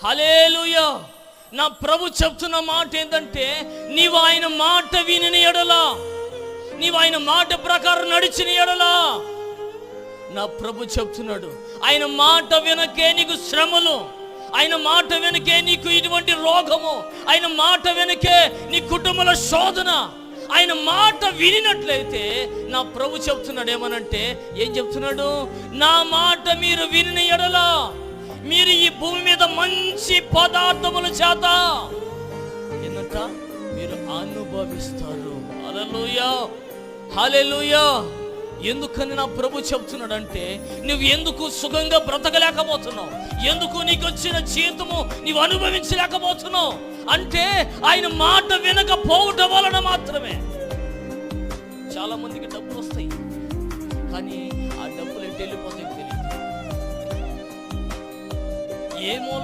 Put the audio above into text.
హల్లెలూయా. నా ప్రభు చెప్తున్న మాట ఏంటంటే, నీవు ఆయన మాట విని ఎడలా, నీవు ఆయన మాట ప్రకారం నడిచిన ఎడలా, నా ప్రభు చెప్తున్నాడు, ఆయన మాట వెనకే నీకు శ్రమలు, ఆయన మాట వెనకే నీకు ఇటువంటి రోగము, ఆయన మాట వెనకే నీ కుటుంబంలో శోధన, ఆయన మాట వినినట్లయితే నా ప్రభు చెప్తున్నాడు ఏమనంటే, ఏం చెప్తున్నాడు? నా మాట మీరు విని ఎడలా మీరు ఈ భూమి మీద మంచి పదార్థముల చేత ఏంటంట మీరు అనుభవిస్తారు. హల్లెలూయా, హల్లెలూయా. ఎందుకని నా ప్రభు చెప్తున్నాడంటే, నువ్వు ఎందుకు సుఖంగా బ్రతకలేకపోతున్నావు, ఎందుకు నీకు వచ్చిన జీవితము నీవు అనుభవించలేకపోతున్నావు అంటే ఆయన మాట వినకపోవటం వలన మాత్రమే. చాలా మందికి డబ్బులు వస్తాయి, కానీ ఆ డబ్బులు ఎటు వెళ్ళిపోతాయి తెలియదు. ఏ మూల